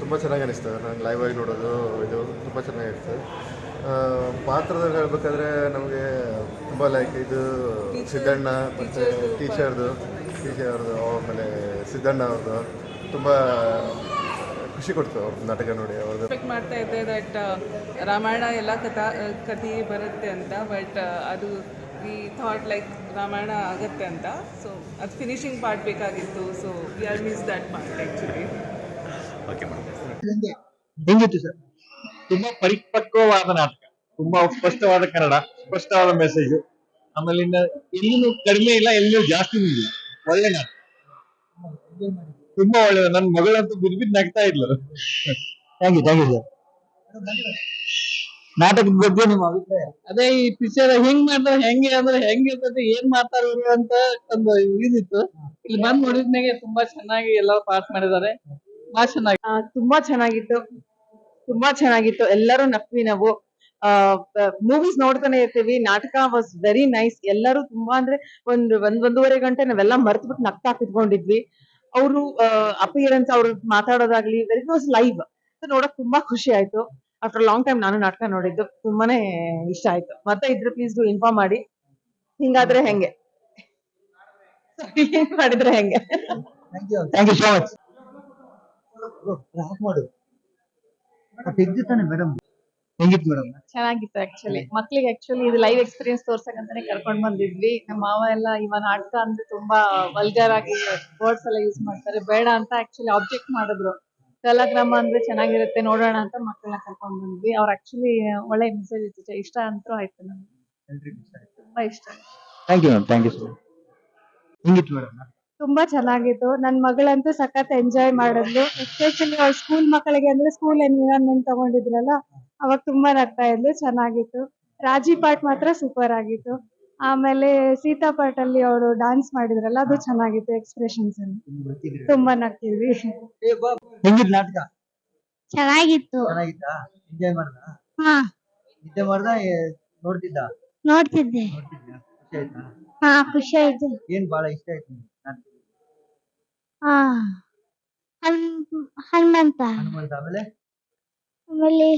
ತುಂಬ ಚೆನ್ನಾಗಿ ಅನಿಸ್ತದೆ ನಂಗೆ ಲೈವ್ ಆಗಿ ನೋಡೋದು. ಇದು ತುಂಬ ಚೆನ್ನಾಗಿರ್ತದೆ. ಪಾತ್ರದಲ್ಲಿ ಹೇಳಬೇಕಾದ್ರೆ ನಮಗೆ ತುಂಬ ಲೈಕ್ ಇದು ಸಿದ್ದಣ್ಣ ಮತ್ತು ಟೀಚರ್ದು ಆಮೇಲೆ ಸಿದ್ದಣ್ಣ ಅವ್ರದ್ದು ತುಂಬ ಖುಷಿ ಕೊಡ್ತು ಅವ್ರ ನಾಟಕ ನೋಡಿ. ಅವ್ರದ್ದು ಎಕ್ಸ್ಪೆಕ್ಟ್ ಮಾಡ್ತಾ ಇದ್ದೆ ದಟ್ ರಾಮಾಯಣ ಎಲ್ಲ ಕಥೆ ಬರುತ್ತೆ ಅಂತ, ಬಟ್ ಅದು ವಿ ಥಾಟ್ ಲೈಕ್ ರಾಮಾಯಣ ಆಗುತ್ತೆ ಅಂತ. ಸೊ ಅದು ಫಿನಿಶಿಂಗ್ ಪಾರ್ಟ್ ಬೇಕಾಗಿತ್ತು. So we are miss that part actually. Okay madam. ಹೆಂಗಿತ್ತು ಸರ್? ತುಂಬಾ ಪರಿಪಕ್ವವಾದ ನಾಟಕ, ತುಂಬಾ ಸ್ಪಷ್ಟವಾದ ಕನ್ನಡ, ಸ್ಪಷ್ಟವಾದ ಮೆಸೇಜ್. ಆಮೇಲೆ ಎಲ್ಲಿನೂ ಕಡಿಮೆ ಇಲ್ಲ, ಎಲ್ಲಿನೂ ಜಾಸ್ತಿನೂ ಇಲ್ಲ. ಒಳ್ಳೆ ನಾಟಕ, ತುಂಬಾ ಒಳ್ಳೆಯದು. ನನ್ನ ಮಗಳಂತೂ ಬಿದ್ದು ನಗ್ತಾ ಇದ್ಲು. Thank you sir. ನಾಟಕದ ಬಗ್ಗೆ ನಿಮ್ಮ ಅಭಿಪ್ರಾಯ? ಅದೇ ಈ ಪಿಕ್ಚರ್ ಹೆಂಗ್ ಮಾಡ್ತಾರೆ, ಹೆಂಗೆ ಅಂದ್ರೆ ಹೆಂಗಿರ್ತದೆ, ಏನ್ ಮಾಡ್ತಾರೆ ಅಂತ ಒಂದು ಇದಿತ್ತು. ಇಲ್ಲಿ ಬಂದ್ ನೋಡಿದ್ಮೇಲೆ ತುಂಬಾ ಚೆನ್ನಾಗಿ ಎಲ್ಲ ಪಾಸ್ ಮಾಡಿದ್ದಾರೆ. ಬಹಳ ಚೆನ್ನಾಗಿ ತುಂಬಾ ಚೆನ್ನಾಗಿತ್ತು. ಎಲ್ಲರೂ ನಕ್ವಿ ನಾವು. ಮೂವೀಸ್ ನೋಡ್ತಾನೆ ಇರ್ತೀವಿ. ನಾಟಕ ವಾಸ್ ವೆರಿ ನೈಸ್. ಎಲ್ಲರೂ ತುಂಬಾ ಅಂದ್ರೆ ಒಂದೂವರೆ ಗಂಟೆ ನಾವೆಲ್ಲ ಮರ್ತ್ಬಿಟ್ಟು ನಗ್ತಾ ಕುತ್ಕೊಂಡಿದ್ವಿ. ಅವರು ಅಪಿಯರೆನ್ಸ್, ಅವ್ರು ಮಾತಾಡೋದಾಗ್ಲಿ, ವೆರಿ ವಾಸ್ ಲೈವ್. ನೋಡಕ್ ತುಂಬಾ ಖುಷಿ ಆಯ್ತು. ಆಫ್ಟರ್ ಲಾಂಗ್ ಟೈಮ್ ನಾನು ನಾಟಕ ನೋಡಿದ್ದು, ತುಂಬಾನೇ ಇಷ್ಟ ಆಯ್ತು. ಮತ್ತೆ ಇದ್ರೆ ಪ್ಲೀಸ್ ಡೂ ಇನ್ಫಾರ್ಮ್ ಮಾಡಿ. ಹಿಂಗಾದ್ರೆ ಹೆಂಗೆ, ಹಿಂಗ್ ಮಾಡಿದ್ರೆ ಹೆಂಗೆ. Thank you so much. ಮಾಡು ತಾನೆ ಮೇಡಮ್. ಹೆಂಗಿತ್ತು ಮೇಡಮ್? ಚೆನ್ನಾಗಿತ್ತು ಆಕ್ಚುಲಿ. ಮಕ್ಳಿಗೆ ಆಕ್ಚುಲಿ ಇದು ಲೈವ್ ಎಕ್ಸ್ಪೀರಿಯನ್ಸ್ ತೋರ್ಸಕಂತಾನೆ ಕರ್ಕೊಂಡ್ ಬಂದಿದ್ವಿ. ನಮ್ಮ ಮಾವ ಎಲ್ಲ ಇವ ನಾಟಕ ಅಂದ್ರೆ ತುಂಬಾ ವಲ್ಗರ್ ಆಗಿ ವರ್ಡ್ಸ್ ಎಲ್ಲ ಯೂಸ್ ಮಾಡ್ತಾರೆ, ಬೇಡ ಅಂತ ಆಕ್ಚುಲಿ ಆಬ್ಜೆಕ್ಟ್ ಮಾಡಿದ್ರು. ಕಲಾಗ್ರಾಮ ಅಂದ್ರೆ ಚೆನ್ನಾಗಿರುತ್ತೆ, ನೋಡೋಣ ಅಂತ ಮಕ್ಕಳನ್ನ ಕರ್ಕೊಂಡ್ ಬಂದ್ವಿ. ಅವ್ರು ಆಕ್ಚುಲಿ ಒಳ್ಳೆ ಮೆಸೇಜ್ ಇತ್ತು, ಇಷ್ಟ ಅಂತೂ ಆಯ್ತು ನಮ್ಗೆ, ತುಂಬಾ ಇಷ್ಟ. Thank you madam. Thank you sir. ಹೆಂಗಿತ್ತು ಮೇಡಮ್? ತುಂಬಾ ಚೆನ್ನಾಗಿತ್ತು. ನನ್ ಮಗಳಂತೂ ಸಖತ್ ಎಂಜಾಯ್ ಮಾಡಿದ್ಲು. ಎಸ್ಪೆಷಲಿ ಅವ್ರ ಸ್ಕೂಲ್ ಮಕ್ಕಳಿಗೆ ಅಂದ್ರೆ ಸ್ಕೂಲ್ ಎನ್ವಿರಾನ್ಮೆಂಟ್ ತಗೊಂಡಿದ್ರಲ್ಲ, ಅವಾಗ ತುಂಬಾ ನಗ್ತಾ ಇದ್ಲು. ಚೆನ್ನಾಗಿತ್ತು. ರಾಜಿ ಪಾಠ್ ಮಾತ್ರ ಸೂಪರ್ ಆಗಿತ್ತು. ಆಮೇಲೆ ಸೀತಾ ಪಾಠ್ ಅಲ್ಲಿ ಅವರು ಡಾನ್ಸ್ ಮಾಡಿದ್ರಲ್ಲ, ಅದು ಚೆನ್ನಾಗಿತ್ತು. ಎಕ್ಸ್ಪ್ರೆಷನ್ಸ್ ಅಲ್ಲಿ ತುಂಬಾ ನಗ್ತಿದ್ವಿ. ಹೆಂಗಿತ್ತು ನಾಟಕ? ಚೆನ್ನಾಗಿತ್ತು. ಚೆನ್ನಾಗಿತ್ತಾ? ಎಂಜಾಯ್ ಮಾಡ್ದ? ಹಾ, ನಿದ್ದೆ ಮಾಡ್ದ? ನೋಡ್ತಿದ್ದ? ನೋಡ್ತಿದ್ದೆ. ನೋಡ್ತಿದ್ಯಾ? ಖುಷಿ ಆಯ್ತಾ? ಹಾ, ಖುಷಿ ಆಯ್ತು. ಏನ್ ಬಹಳ ಇಷ್ಟ ಆಯ್ತು ನಿಮ್ಗೆ ನಾಟಕ? ಹಾ, ಹನುಮಂತ. ಹನುಮಂತ. ಆಮೇಲೆ ಆಮೇಲೆ